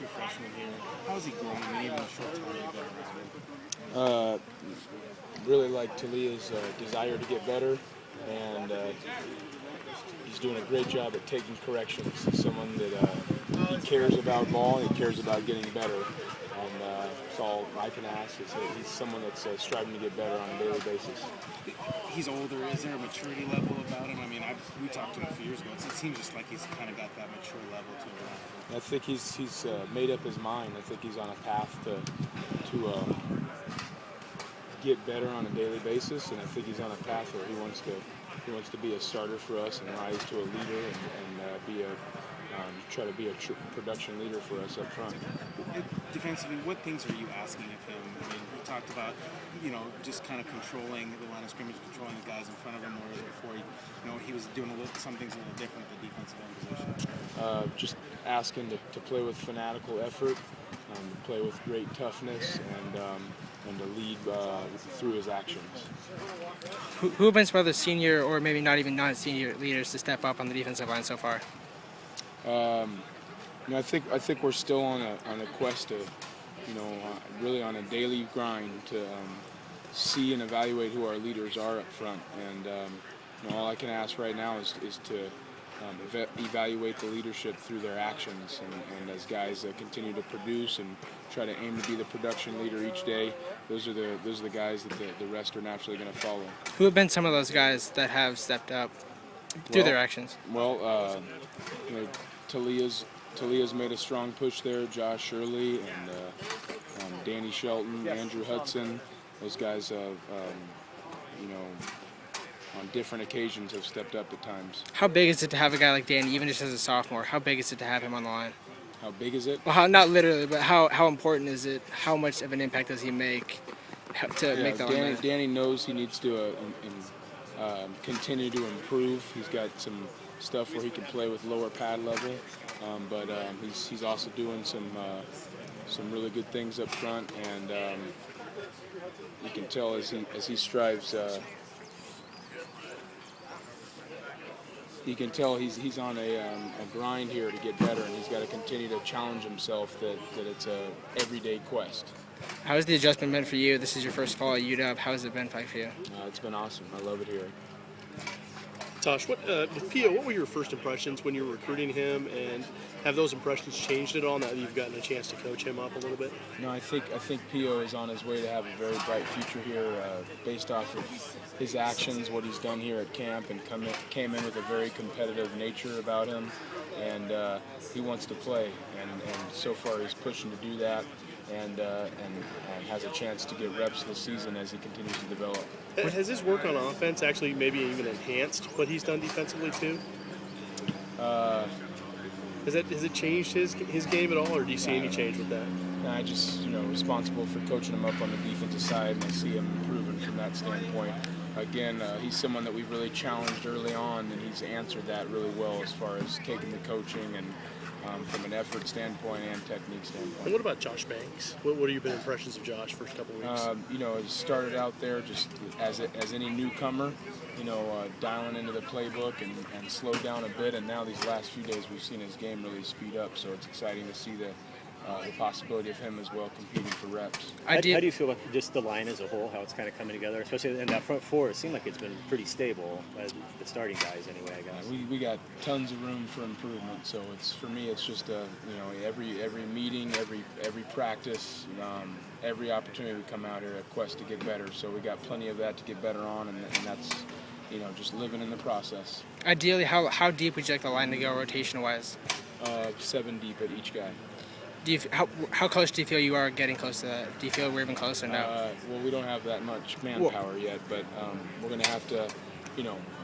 true freshman here. How is he growing? I mean, even in a short time you've been around him. Really like Talia's desire to get better, and he's doing a great job at taking corrections. He's someone that he cares about ball and he cares about getting better. And that's all I can ask is that he's someone that's striving to get better on a daily basis. He's older. Is there a maturity level about him? I mean, we talked to him a few years ago. It seems just like he's kind of got that mature level to him. I think he's made up his mind. I think he's on a path to get better on a daily basis, and I think he's on a path where he wants to be a starter for us and rise to a leader and try to be a production leader for us up front. Defensively, what things are you asking of him? I mean, you talked about, just kind of controlling the line of scrimmage, controlling the guys in front of him, whereas before he was doing some things a little different at the defensive end position. Just asking to play with fanatical effort, to play with great toughness, and to lead through his actions. Who have been some other senior or maybe not even non-senior leaders to step up on the defensive line so far? I think we're still on a quest to, really on a daily grind to see and evaluate who our leaders are up front. And all I can ask right now is to evaluate the leadership through their actions, and as guys continue to produce and try to aim to be the production leader each day, those are the guys that the rest are naturally going to follow. Who have been some of those guys that have stepped up through their actions? Well, Talia's made a strong push there. Josh Shirley and Danny Shelton, Andrew Hudson, those guys on different occasions have stepped up at times. How big is it to have a guy like Danny, even just as a sophomore? How big is it to have him on the line? How big is it? Well, not literally, but how important is it? How much of an impact does he make to make the line? Danny knows he needs to continue to improve. He's got some stuff where he can play with lower pad level, but he's also doing some really good things up front, and you can tell as he strives. You can tell he's on a grind here to get better, and he's got to continue to challenge himself that it's a everyday quest. How has the adjustment been for you? This is your first fall at UW. How has it been for you? It's been awesome. I love it here. Tosh, with Pio, what were your first impressions when you were recruiting him, and have those impressions changed at all now that you've gotten a chance to coach him up a little bit? No, I think Pio is on his way to have a very bright future here, based off of his actions, what he's done here at camp, and came in with a very competitive nature about him, and he wants to play, and so far he's pushing to do that, and has a chance to get reps this season as he continues to develop. Has his work on offense actually maybe even enhanced what he's done defensively too? Has it changed his game at all, or do you see any change with that? No, I just responsible for coaching him up on the defensive side, and I see him improving from that standpoint. Again, he's someone that we've really challenged early on, and he's answered that really well as far as taking the coaching and from an effort standpoint and technique standpoint. And what about Josh Banks? What have your impressions of Josh first couple of weeks? He started out there just as any newcomer, dialing into the playbook and slowed down a bit, and now these last few days we've seen his game really speed up, so it's exciting to see the possibility of him as well competing for reps. How do you feel about just the line as a whole, how it's kind of coming together, especially in that front four? It seemed like it's been pretty stable, the starting guys anyway, I guess. We got tons of room for improvement, so for me it's just every meeting, every practice, every opportunity we come out here a quest to get better, so we got plenty of that to get better on, and that's just living in the process. Ideally, how deep would you like the line to go rotation-wise? 7 deep at each guy. How close do you feel you are getting close to that? Do you feel we're even closer now? Well, we don't have that much manpower yet, but we're going to have to,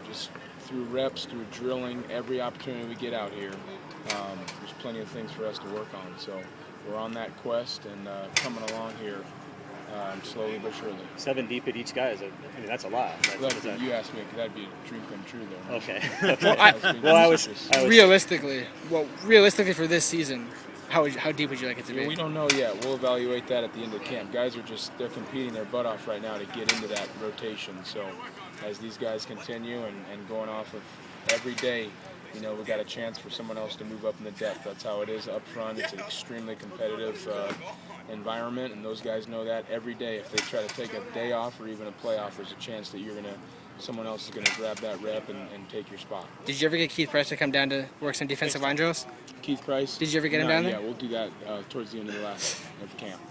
just through reps, through drilling, every opportunity we get out here, there's plenty of things for us to work on. So we're on that quest and coming along here slowly but surely. 7 deep at each guy that's a lot. You asked me, that'd be a dream come true, though. Okay. I was realistically for this season, how deep would you like it to be? We don't know yet. We'll evaluate that at the end of camp. Guys they're competing their butt off right now to get into that rotation. So as these guys continue and going off of every day we got a chance for someone else to move up in the depth. That's how it is up front. It's an extremely competitive environment, and those guys know that every day. If they try to take a day off or even a playoff, there's a chance that someone else is going to grab that rep and take your spot. Did you ever get Keith Price to come down to work some defensive line drills? Keith Price? Did you ever get him down there? Yeah, we'll do that towards the end of the camp.